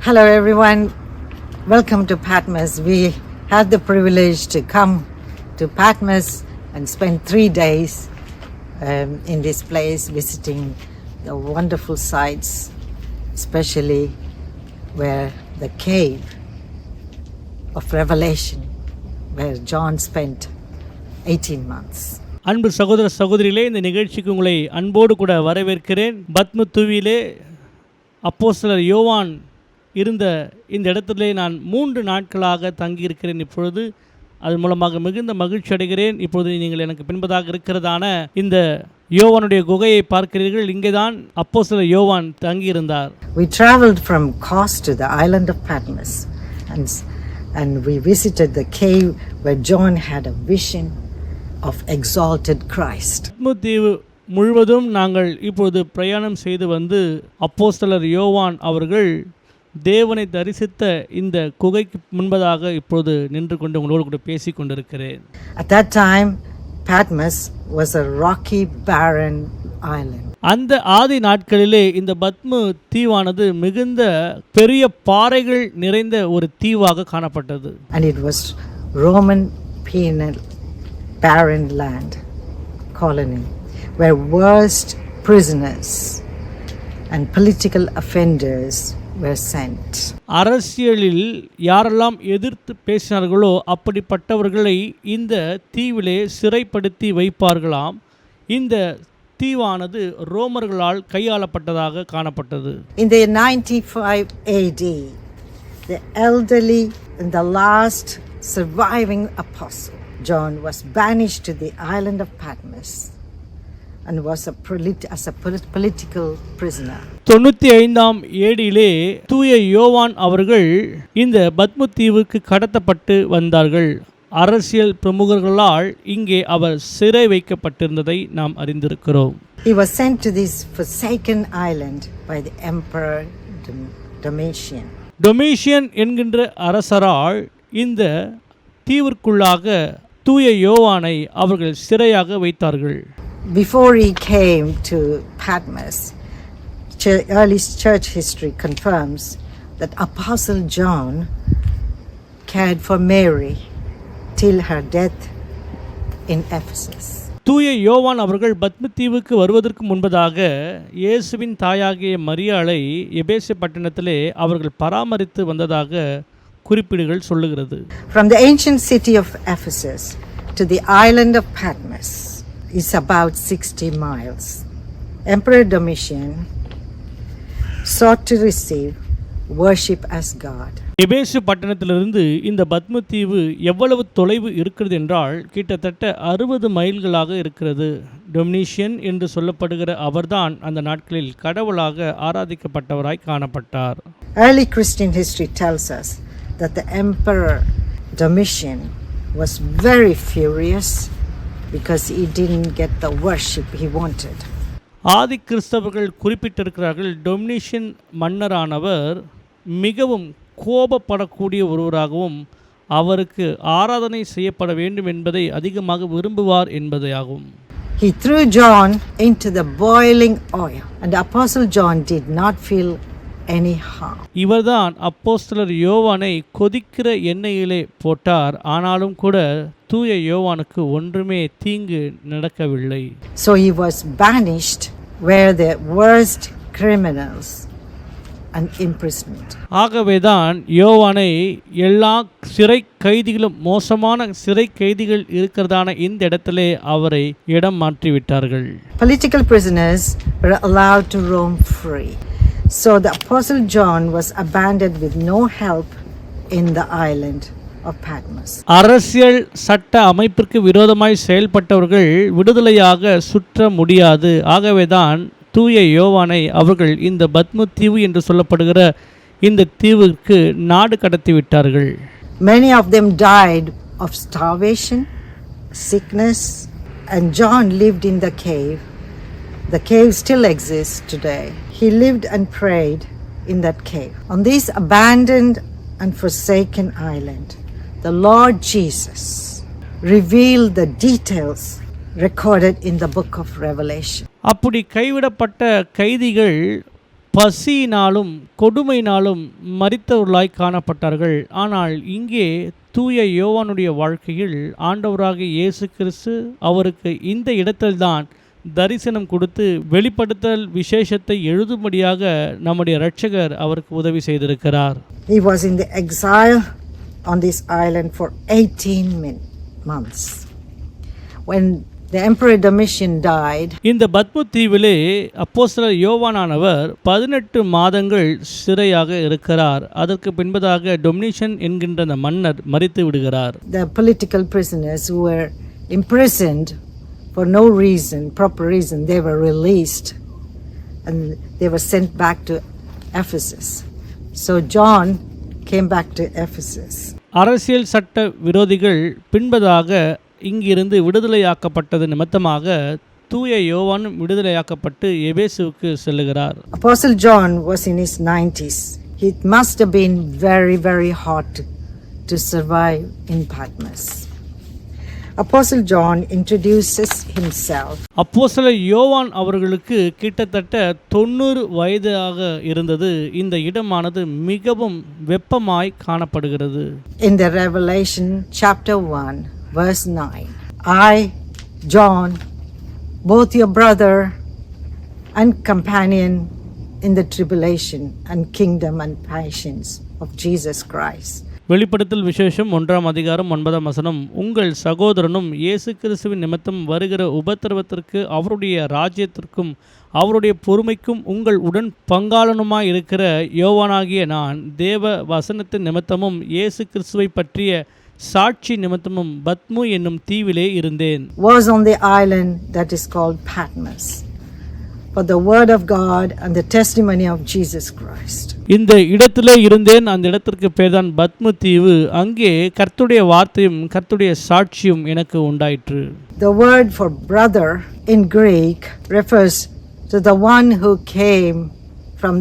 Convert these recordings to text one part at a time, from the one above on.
Hello everyone, welcome to Patmos. We had the privilege to come to Patmos and spend 3 days in this place visiting the wonderful sites, especially where the cave of Revelation, where John spent 18 months. அன்பு சகோதர சகோதரிகளே, இந்த நிகழ்ச்சிக்கு உங்களை அன்போடு கூட வரவேற்கிறேன். பத்மதூவிலே அப்போஸ்தலர் யோவான் இருந்த இந்த இடத்திலே நான் 3 நாட்களாக தங்கியிருக்கிறேன். இப்பொழுது அதன் மூலமாக மிகுந்த மகிழ்ச்சி அடைகிறேன். இப்பொழுது நீங்கள் எனக்கு பின்பதாக இருக்கிறதான இந்த யோவானுடைய குகையை பார்க்கிறீர்கள். இங்கே தான் அப்போஸ்தலர் யோவான் தங்கியிருந்தார். We traveled from Kos to the island of Patmos and we visited the cave where John had a vision of exalted Christ. பத்மதீவு முழுவதும் நாங்கள் இப்பொழுது பிரயாணம் செய்து வந்து அப்போஸ்தலர் யோவான் அவர்கள் தேவனை தரிசித்த இந்த குகைக்கு முன்பதாக இப்பொழுது நின்று கொண்டு உங்களோடு கூட பேசி கொண்டிருக்கிறேன். At that time Patmos was a rocky barren island. அந்த ஆதி நாட்களிலே இந்த பத்ம தீவானது மிகுந்த பெரிய பாறைகள் நிறைந்த ஒரு தீவாக காணப்பட்டது. And it was Roman penal barren land colony where worst prisoners and political offenders were sent. அரசியலில் யாரெல்லாம் எதிர்த்து பேசினார்களோ அப்படிப்பட்டவர்களை இந்த தீவிலே சிறைப்படுத்தி வைப்பார்களாம். இந்த தீவானது ரோமர்களால் கையாளப்பட்டதாக காணப்பட்டது. In the 95 AD, the elderly and the last surviving apostle John was banished to the island of Patmos and was as a political prisoner. 95ஆம் ஏடியிலே தூய யோவான் அவர்கள் இந்த பத்மதீவுக்கு கடத்தப்பட்டு வந்தார்கள். அரசியல் பிரமுகர்களால் இங்கே அவர் சிறை வைக்கப்பட்டிருந்ததை நாம் அறிந்திருக்கிறோம். He was sent to this forsaken island by the emperor Domitian. Domitian என்கின்ற அரசரால் இந்த தீவிற்குள்ளாக தூய யோவானை அவர்கள் சிறையாக வைத்தார்கள். Before he came to Patmos, early church history confirms that Apostle John cared for Mary till her death in Ephesus. தூய யோவான் அவர்கள் பத்மதீவுக்கு வருவதற்கு முன்பதாக இயேசுவின் தாயாகிய மரியாளை எபேசு பட்டணத்திலே அவர்கள் பராமரித்து வந்ததாக குறிப்பீடுகள் சொல்லுகிறது. From the ancient city of Ephesus to the island of Patmos is about 60 miles. Emperor Domitian sought to receive worship as God. எபேசு பட்டணத்திலிருந்து இந்த பத்மதீவு எவ்வளவு தொலைவு இருக்கிறது என்றால் கிட்டத்தட்ட 60 மைல்களாக இருக்கிறது. டொமினிஷியன் என்று சொல்லப்படுகிற அவர்தான் அந்த நாட்களில் கடவுளாக ஆராதிக்கப்பட்டவராய் காணப்பட்டார். Early Christian history tells us that the emperor Domitian was very furious because he didn't get the worship he wanted. ஆதி கிறிஸ்தவர்கள் குறிப்பிட்டிருக்கிறார்கள், டொமினிஷியன் மன்னரானவர் மிகவும் கோபப்படக்கூடிய ஒருவராகவும் அவருக்கு ஆராதனை செய்யப்பட வேண்டும் என்பதை அதிகமாக விரும்புவார் என்பதாகும். He threw John into the boiling oil and Apostle John did not feel any harm. இவர்தான் அப்போஸ்தலர் யோவானை கொதிக்கிற எண்ணெயிலே போட்டார். ஆனாலும் கூட தூய யோவானுக்கு ஒன்றுமே தீங்கு நடக்கவில்லை. So he was banished where the worst criminals and imprisonment. ஆகவேதான் யோவானை எல்லா சிறை கைதிகளும் மோசமான சிறை கைதிகள் இருக்கிறதான இந்த இடத்திலே அவரை இடம் மாற்றிவிட்டார்கள். Political prisoners were allowed to roam free. So the Apostle John was abandoned with no help in the island of Patmos. அரசியல் சட்ட அமைப்பிற்கு விரோதமாய் செயல்பட்டவர்கள் விடுதலையாக சுற்ற முடியாது. ஆகவேதான் தூய யோவானை அவர்கள் இந்த பத்மதீவு என்று சொல்லப்படுகிற இந்த தீவுக்கு நாடு கடத்தி விட்டார்கள். Many of them died of starvation, sickness, and John lived in the cave. The cave still exists today. He lived and prayed in that cave. On this abandoned and forsaken island, the Lord Jesus revealed the details recorded in the book of Revelation. அப்படி கைவிடப்பட்ட கைதிகள் பசியினாலும் கொடுமையினாலும் மரித்தவர்களாய் காணப்பட்டார்கள். ஆனால் இங்கே தூய யோவானுடைய வாழ்க்கையில் ஆண்டவராகிய இயேசு கிறிஸ்து அவருக்கு இந்த இடத்தில்தான் தரிசனம் கொடுத்து வெளிப்படுத்தல் விசேஷத்தை எழுதும்படியாக நம்முடைய இரட்சகர் அவருக்கு உதவி செய்திருக்கிறார். He was in the exile on this island for 18 months. When the Emperor Domitian died, இந்த பத்மு தீவிலே அப்போஸ்தலர் யோவானானவர் 18 மாதங்கள் சிறையாக இருக்கிறார். அதற்கு பின்பதாக டொமினிஷன் என்கின்ற அந்த மன்னர் மரித்து விடுகிறார். the political prisoners who were imprisoned for no reason, proper reason, they were released and they were sent back to Ephesus. So John came back to Ephesus. அரசியல் சட்ட விரோதிகள் பின்பதாக இங்கிருந்து விடுதலையாக்கப்பட்டது நிமித்தமாக தூய யோவான் விடுதலையாக்கப்பட்டு எபேசுவுக்கு செல்லுகிறார். Apostle John was in his 90s. It must have been very, very hard to survive in Patmos. Apostle John introduces himself. அப்போஸ்தலர் யோவான் அவர்களுக்கு கிட்டத்தட்ட 90 வயதாக இருந்தது. இந்த இடமானது மிகவும் வெப்பமாய் காணப்படுகிறது. In the Revelation chapter 1 verse 9, I, John, both your brother and companion in the tribulation and kingdom and patience of Jesus Christ. வெளிப்படுத்தல் விசேஷம் 1ஆம் அதிகாரம் 9ஆம் வசனம், உங்கள் சகோதரனும் இயேசு கிறிஸ்துவின் நிமித்தம் வருகிற உபத்திரவத்திற்கு அவருடைய ராஜ்யத்திற்கும் அவருடைய பொறுமைக்கும் உங்கள் உடன் பங்காளனுமாய் இருக்கிற யோவானாகிய நான் தேவ வசனத்தின் நிமித்தமும் இயேசு கிறிஸ்துவை பற்றிய சாட்சி நிமித்தமும் பத்மு என்னும் தீவிலே இருந்தேன். Was on the island that is called Patmos for the word of God and the testimony of Jesus Christ. இந்த இடத்திலே இருந்தேன். அந்த இடத்திற்கு பேர்தான் பத்மு தீவு. அங்கே கர்த்தருடைய வார்த்தையும் கர்த்தருடைய சாட்சியும் எனக்கு உண்டாயிற்று. The word for brother in Greek refers to the one who came from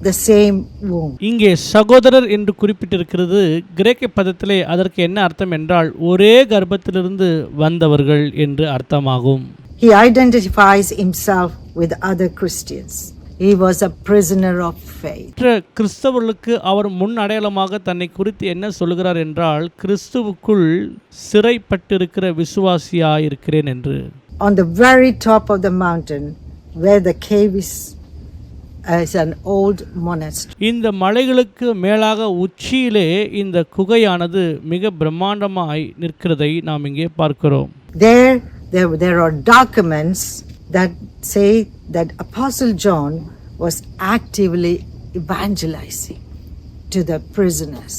the same womb. இங்கே சகோதரர் என்று குறிப்பிட்டிருக்கிறது. கிரேக்க பதத்திலே அதற்கு என்ன அர்த்தம் என்றால் ஒரே கர்ப்பத்திலிருந்து வந்தவர்கள் என்று அர்த்தமாகும். He identifies himself with other Christians. He was a prisoner of faith. கிறிஸ்தவர்களுக்கு அவர் முன் அடையாளமாக தன்னை குறித்து என்ன சொல்கிறார் என்றால் கிறிஸ்துவுக்குள் சிறைப்பட்டிருக்கிற விசுவாசியாயிருக்கிறேன் என்று. On the very top of the mountain where the cave is an old monastery. இந்த மலைகளுக்கு மேலாக உச்சியிலே இந்த குகையானது மிக பிரம்மாண்டமாய் நிற்கிறதை நாம் இங்கே பார்க்கிறோம். There are documents that say that Apostle John was actively evangelizing to the prisoners,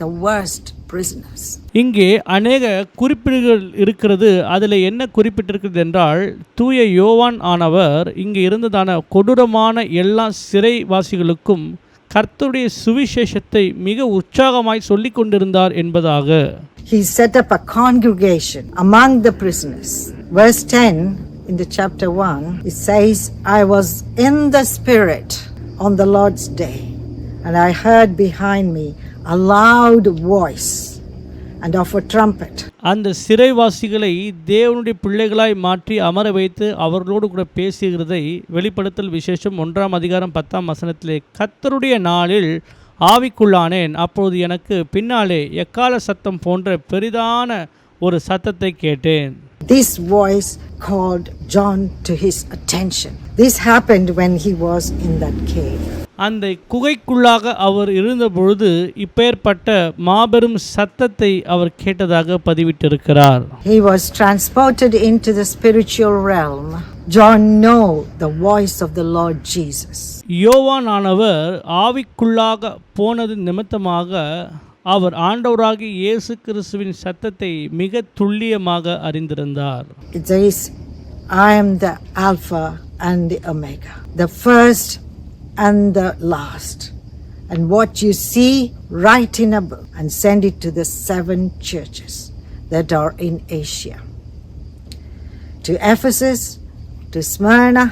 the worst prisoners. இங்கே அநேக குறிப்பீடுகள் இருக்கிறது. அதில் என்ன குறிப்பிட்டிருக்கிறது என்றால் தூய யோவான் ஆனவர் இங்கே இருந்ததான கொடூரமான எல்லா சிறைவாசிகளுக்கும் கர்த்தருடைய சுவிசேஷத்தை மிக உற்சாகமாய் சொல்லிக் கொண்டிருந்தார் என்பதாக. He set up a congregation among the prisoners. Verse 10 in the chapter 1, it says, I was in the Spirit on the Lord's day, and I heard behind me a loud voice and of a trumpet. அந்த சிறைவாசிகளை தேவனுடைய பிள்ளைகளாய் மாற்றி அமர வைத்து அவர்களோடு கூட பேசுகிறதை வெளிப்படுத்தல் விசேஷம் 1ஆம் அதிகாரம் 10ஆம் வசனத்திலே, கர்த்தருடைய நாளில் ஆவிக்குள்ளானேன், அப்பொழுது எனக்கு பின்னாலே எக்கால சத்தம் போன்ற பெரிதான ஒரு சத்தத்தை கேட்டேன். This voice called John to his attention. This happened when he was in that cave. அந்த குகைக்குள்ளாக அவர் இருந்தபொழுது இப்பேற்பட்ட மாபெரும் சத்தத்தை அவர் கேட்டதாக பதிவிட்டிருக்கிறார். He was transported into the spiritual realm. John know the voice of the Lord Jesus. யோவான் ஆனவர் ஆவிக்குள்ளாக போனது நிமித்தமாக அவர் ஆண்டவராகிய இயேசு கிறிஸ்துவின் சத்தத்தை மிக துல்லியமாக அறிந்திருந்தார். It says, I am the Alpha and the Omega, the first and the last. And what you see, write in a book and send it to the 7 churches that are in Asia. To Ephesus, to Smyrna,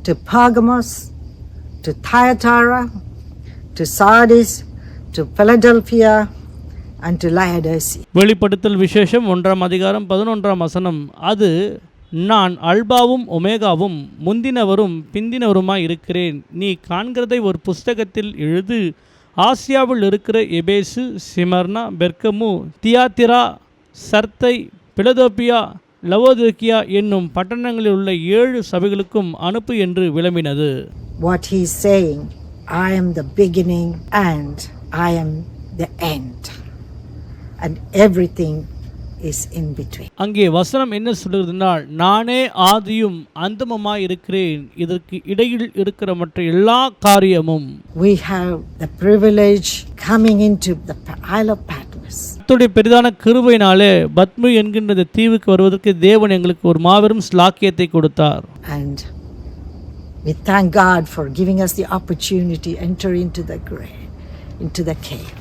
to Pergamos, to Thyatira, to Sardis, to Philadelphia and to Laodicea. வெளிப்படுத்தல் விசேஷம் 1ஆம் அதிகாரம் 11ஆம் வசனம், அது நான் அல்பாவும் ஒமேகாவும் முந்தினவரும் பிந்தினவருமாய் இருக்கிறேன். நீ காண்கிறதை ஒரு புஸ்தகத்தில் எழுது. ஆசியாவில் இருக்கிற எபேசு, சிமர்னா, பெர்கமு, தியாத்திரா, சர்த்தை, பிலதோப்பியா, லவோதிக்கியா என்னும் பட்டணங்களில் உள்ள 7 சபைகளுக்கும் அனுப்பு என்று விளம்பினது. What he is saying, I am the beginning and I am the end, and everything is in between. அங்கே வசனம் என்ன சொல்லுகிறதுனால், நானே ஆதியும் அந்தமுமாய் இருக்கிறேன், இதற்கு இடையில் இருக்கிற மற்ற எல்லா காரியமும். We have the privilege coming into the Isle of Patmos. கர்த்தருடைய பெரிதான கிருபையினாலே பத்மு என்கின்ற இந்த தீவுக்கு வருவதற்கு தேவன் எங்களுக்கு ஒரு மாபெரும் ஸ்லாக்கியத்தை கொடுத்தார். And we thank God for giving us the opportunity to enter into the grave, into the cave.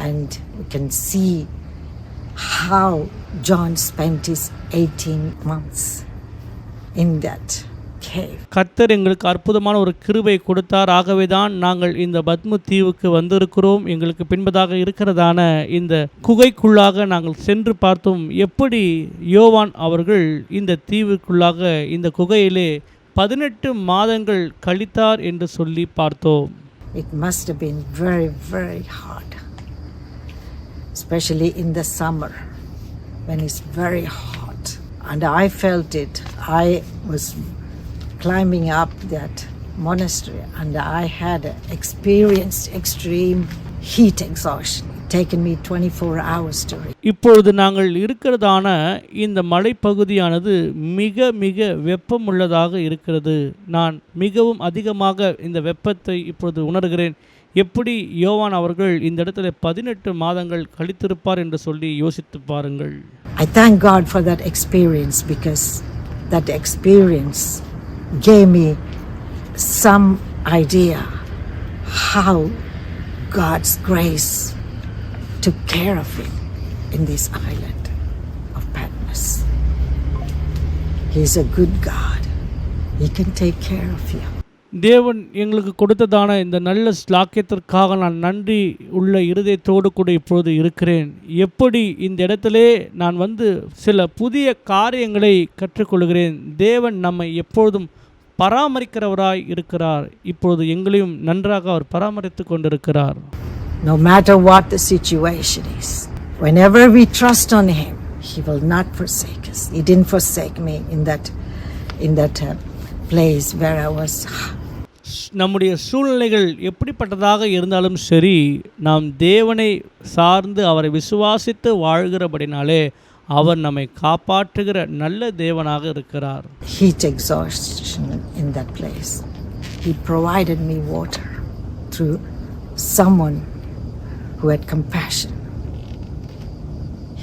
And we can see how John spent his 18 months in that cave. கர்த்தர் எங்களுக்கு அற்புதமான ஒரு கிருபை கொடுத்தார். ஆகவே தான் நாங்கள் இந்த பத்மு தீவுக்கு வந்திருக்கிறோம். எங்களுக்கு பின்பதாக இருக்கிறதான இந்த குகைக்குள்ளாக நாங்கள் சென்று பார்த்தோம். எப்படி யோவான் அவர்கள் இந்த தீவுக்குள்ளாக இந்த குகையிலே 18 மாதங்கள் கழித்தார் என்று சொல்லி பார்த்தோம். It must have been very, very hard, especially in the summer when it's very hot. And I felt it. I was climbing up that monastery and I had experienced extreme heat exhaustion. It taken me 24 hours to reach. இப்பொழுது நாங்கள் இருக்கிறதான இந்த மலைப்பகுதியானது மிக மிக வெப்பமுள்ளதாக இருக்கிறது. நான் மிகவும் அதிகமாக இந்த வெப்பத்தை இப்பொழுது உணர்கிறேன். எப்படி யோவான் அவர்கள் இந்த இடத்துல 18 மாதங்கள் கழித்திருப்பார் என்று சொல்லி யோசித்து பாருங்கள். I thank God for that experience, because that experience gave me some idea how God's grace took care of him in this island of Patmos. He is a good God. He can take care of you. தேவன் எங்களுக்கு கொடுத்ததான இந்த நல்ல ஸ்லாக்கியத்திற்காக நான் நன்றி உள்ள இருதயத்தோடு கூட இப்பொழுது இருக்கிறேன். எப்படி இந்த இடத்திலே நான் வந்து சில புதிய காரியங்களை கற்றுக்கொள்கிறேன். தேவன் நம்மை எப்பொழுதும் பராமரிக்கிறவராய் இருக்கிறார். இப்பொழுது எங்களையும் நன்றாக அவர் பராமரித்து கொண்டிருக்கிறார். No matter what the situation is, whenever we trust on him, he will not forsake us. He didn't forsake me in that place where I was. நம்முடைய சூழ்நிலைகள் எப்படிப்பட்டதாக இருந்தாலும் சரி, நாம் தேவனை சார்ந்து அவரை விசுவாசித்து வாழ்கிறபடினாலே அவர் நம்மை காப்பாற்றுகிற நல்ல தேவனாக இருக்கிறார். Heat exhaustion in that place. He provided me water through someone who had compassion.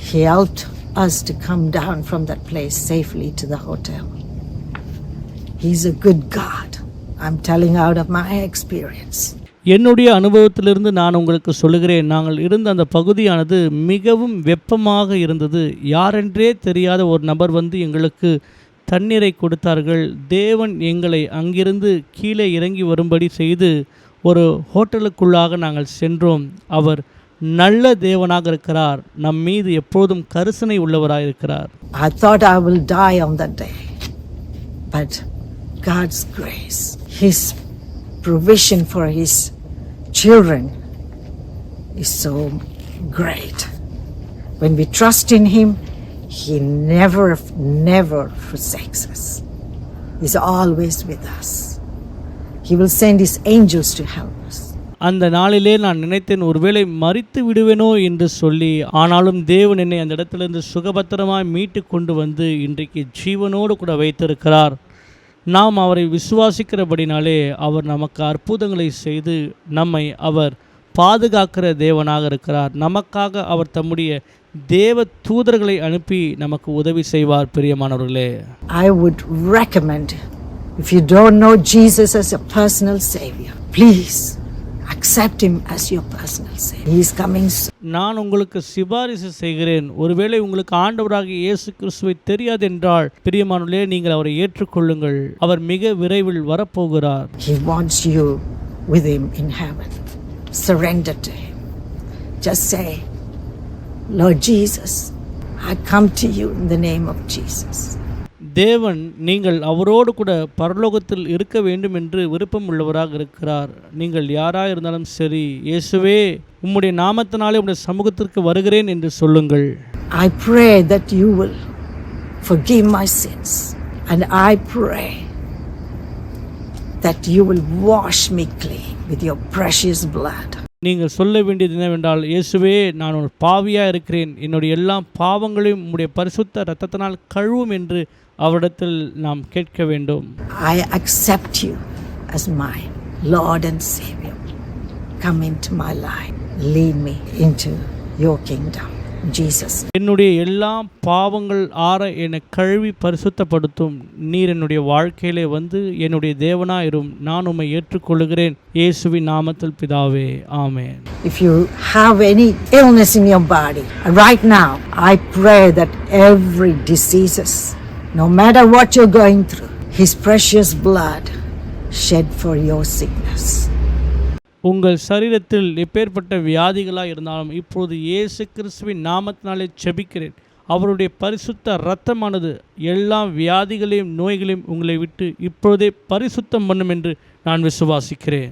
He helped us to come down from that place safely to the hotel. He's a good God. I'm telling out of my experience. என்னுடைய அனுபவத்திலிருந்து நான் உங்களுக்கு சொல்லுகிறேன். நாங்கள் இருந்த அந்த பகுதியானது மிகவும் வெப்பமாக இருந்தது. யாரென்றே தெரியாத ஒரு நபர் வந்து எங்களுக்கு தண்ணீரை கொடுத்தார்கள். தேவன் எங்களை அங்கிருந்து கீழே இறங்கி வரும்படி செய்து ஒரு ஹோட்டலுக்குள்ளாக நாங்கள் சென்றோம். அவர் நல்ல தேவனாக இருக்கிறார். நம் மீது எப்போதும் கரிசனை உள்ளவராக இருக்கிறார். I thought I will die on that day, but God's grace, his provision for his children is so great. When we trust in him, he never forsakes us. He's always with us. He will send his angels to help us. அந்த நாளிலே நான் நினைத்தேன், ஒருவேளை மரித்து விடுவேனோ என்று சொல்லி. ஆனாலும் தேவன் என்னை அந்த இடத்திலிருந்து சுகபத்திரமாய் மீட்டு கொண்டு வந்து இன்றைக்கு ஜீவனோடு கூட வைத்திருக்கிறார். நாம் அவரை விசுவாசிக்கிறபடினாலே அவர் நமக்கு அற்புதங்களை செய்து நம்மை அவர் பாதுகாக்கிற தேவனாக இருக்கிறார். நமக்காக அவர் தம்முடைய தேவ தூதர்களை அனுப்பி நமக்கு உதவி செய்வார். பிரியமானவர்களே, I would recommend, if you don't know Jesus as a personal savior, please accept him as your personal savior. He is coming soon. நான் உங்களுக்கு சிபாரிசு செய்கிறேன். ஒருவேளை உங்களுக்கு ஆண்டவராகிய இயேசு கிறிஸ்துவை தெரியாது என்றால், பிரியமானவர்களே, நீங்கள் அவரை ஏற்றுக்கொள்ளுங்கள். அவர் மிக விரைவில் வரப்போகிறார். He wants you with him in heaven. Surrender to him. Just say, Lord Jesus, I come to you in the name of Jesus. தேவன் நீங்கள் அவரோடு கூட பரலோகத்தில் இருக்க வேண்டும் என்று விருப்பம் உள்ளவராக இருக்கிறார். நீங்கள் யாராக இருந்தாலும் சரி, இயேசுவே உம்முடைய நாமத்தினாலே உம்முடைய சமூகத்திற்கு வருகிறேன் என்று சொல்லுங்கள். I pray that you will forgive my sins, and I pray that you will wash me clean with your precious blood. நீங்கள் சொல்ல வேண்டியது என்னவென்றால், இயேசுவே நான் ஒரு பாவியாக இருக்கிறேன், என்னுடைய எல்லா பாவங்களையும் உம்முடைய பரிசுத்த இரத்தத்தினால் கழுவும் என்று அவரிடத்தில் நாம் கேட்க வேண்டும். I accept you as my Lord and Savior. Come into my life. Lead me into your kingdom. Jesus. என்னுடைய எல்லா பாவங்கள் ஆற என்னை கழுவி பரிசுத்தப்படுத்தும். நீர் என்னுடைய வாழ்க்கையிலே வந்து என்னுடைய தேவனாயிரும். நான் உம்மை ஏற்றுக்கொள்கிறேன். இயேசுவின் நாமத்தில் பிதாவே, ஆமென். If you have any illness in your body, right now, I pray that every diseases, no matter what you're going through, His precious blood shed for your sickness. உங்கள் சரீரத்தில் எப்பேற்பட்ட வியாதிகளாக இருந்தாலும் இப்போது இயேசு கிறிஸ்துவின் நாமத்தினாலே செபிக்கிறேன். அவருடைய பரிசுத்த இரத்தமானது எல்லா வியாதிகளையும் நோய்களையும் உங்களை விட்டு இப்பொழுதே பரிசுத்தம் பண்ணும் என்று நான் விசுவாசிக்கிறேன்.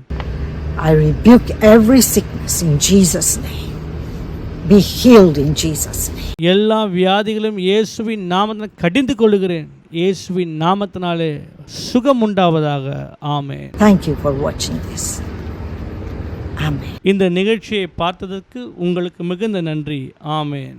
I rebuke every sickness in Jesus' name. Be healed in Jesus' name. எல்லா வியாதிகளும் இயேசுவின் நாமத்தினால் கடிந்து கொள்கிறேன். இயேசுவின் நாமத்தினாலே சுகம் உண்டாவதாக. ஆமென். Thank you for watching this. Amen. இந்த நிகழ்ச்சியை பார்த்ததற்கு உங்களுக்கு மிகுந்த நன்றி. ஆமென்.